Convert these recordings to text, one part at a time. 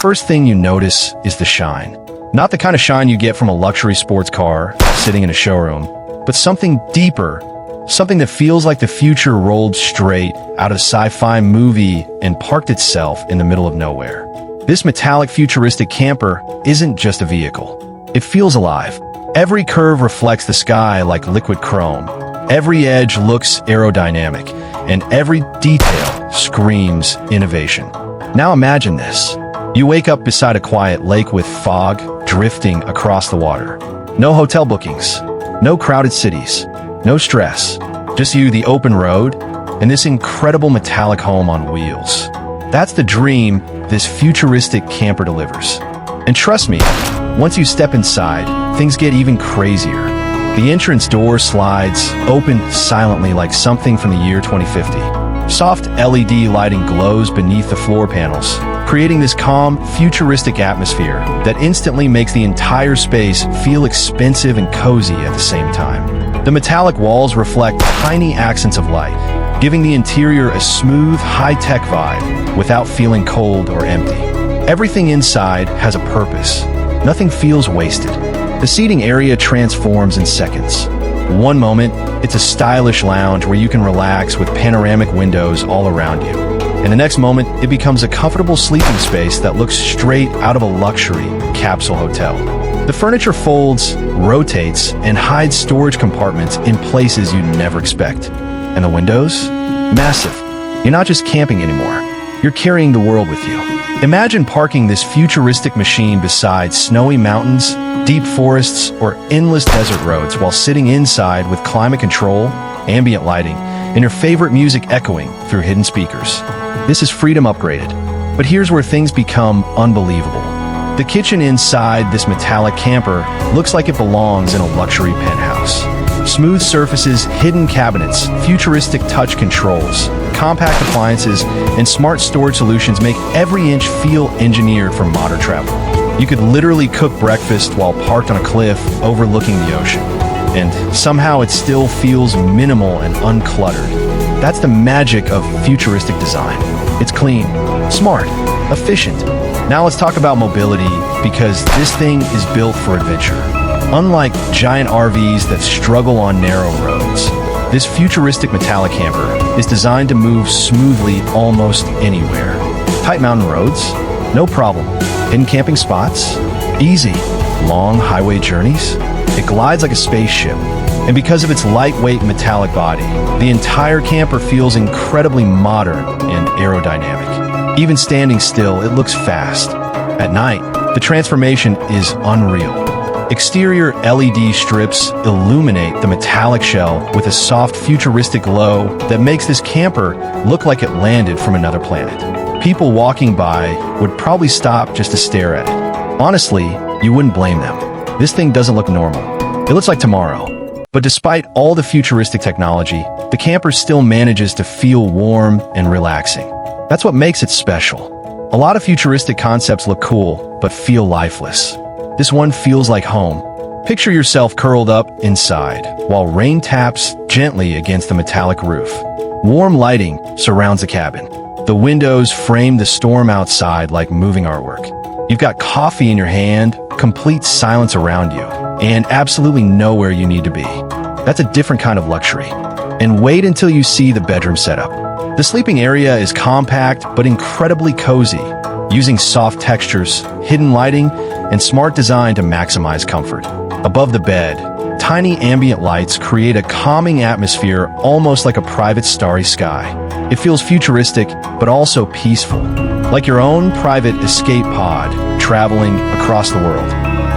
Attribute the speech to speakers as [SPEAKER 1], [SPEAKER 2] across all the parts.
[SPEAKER 1] first thing you notice is the shine. Not the kind of shine you get from a luxury sports car sitting in a showroom, but something deeper, something that feels like the future rolled straight out of a sci-fi movie and parked itself in the middle of nowhere. This metallic futuristic camper isn't just a vehicle. It feels alive. Every curve reflects the sky like liquid chrome. Every edge looks aerodynamic, and every detail screams innovation. Now imagine this. You wake up beside a quiet lake with fog drifting across the water. No hotel bookings, no crowded cities, no stress. Just you, the open road, and this incredible metallic home on wheels. That's the dream this futuristic camper delivers. And trust me, once you step inside, things get even crazier. The entrance door slides open silently like something from the year 2050. Soft LED lighting glows beneath the floor panels, creating this calm, futuristic atmosphere that instantly makes the entire space feel expensive and cozy at the same time. The metallic walls reflect tiny accents of light, giving the interior a smooth, high-tech vibe without feeling cold or empty. Everything inside has a purpose. Nothing feels wasted. The seating area transforms in seconds. One moment, it's a stylish lounge where you can relax with panoramic windows all around you. And the next moment, it becomes a comfortable sleeping space that looks straight out of a luxury capsule hotel. The furniture folds, rotates, and hides storage compartments in places you'd never expect. And the windows? Massive. You're not just camping anymore. You're carrying the world with you. Imagine parking this futuristic machine beside snowy mountains, deep forests, or endless desert roads while sitting inside with climate control, ambient lighting, and your favorite music echoing through hidden speakers. This is freedom upgraded. But here's where things become unbelievable. The kitchen inside this metallic camper looks like it belongs in a luxury penthouse. Smooth surfaces, hidden cabinets, futuristic touch controls, compact appliances, and smart storage solutions make every inch feel engineered for modern travel. You could literally cook breakfast while parked on a cliff overlooking the ocean. And somehow it still feels minimal and uncluttered. That's the magic of futuristic design. It's clean, smart, efficient. Now let's talk about mobility, because this thing is built for adventure. Unlike giant RVs that struggle on narrow roads, this futuristic metallic camper is designed to move smoothly almost anywhere. Tight mountain roads? No problem. Hidden camping spots? Easy. Long highway journeys? It glides like a spaceship. And because of its lightweight metallic body, the entire camper feels incredibly modern and aerodynamic. Even standing still, it looks fast. At night, the transformation is unreal. Exterior LED strips illuminate the metallic shell with a soft, futuristic glow that makes this camper look like it landed from another planet. People walking by would probably stop just to stare at it. Honestly, you wouldn't blame them. This thing doesn't look normal. It looks like tomorrow. But despite all the futuristic technology, the camper still manages to feel warm and relaxing. That's what makes it special. A lot of futuristic concepts look cool, but feel lifeless. This one feels like home. Picture yourself curled up inside, while rain taps gently against the metallic roof. Warm lighting surrounds the cabin. The windows frame the storm outside like moving artwork. You've got coffee in your hand, complete silence around you, and absolutely nowhere you need to be. That's a different kind of luxury. And wait until you see the bedroom setup. The sleeping area is compact but incredibly cozy, using soft textures, hidden lighting, and smart design to maximize comfort. Above the bed, tiny ambient lights create a calming atmosphere almost like a private starry sky. It feels futuristic, but also peaceful, like your own private escape pod traveling across the world.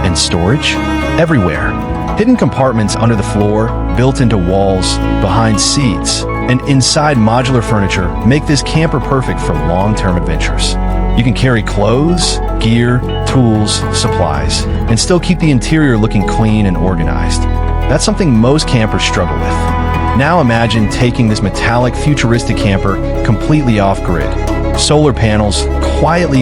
[SPEAKER 1] And storage? Everywhere. Hidden compartments under the floor, built into walls, behind seats, and inside modular furniture make this camper perfect for long-term adventures. You can carry clothes, gear, tools, supplies, and still keep the interior looking clean and organized. That's something most campers struggle with. Now imagine taking this metallic, futuristic camper completely off-grid. Solar panels quietly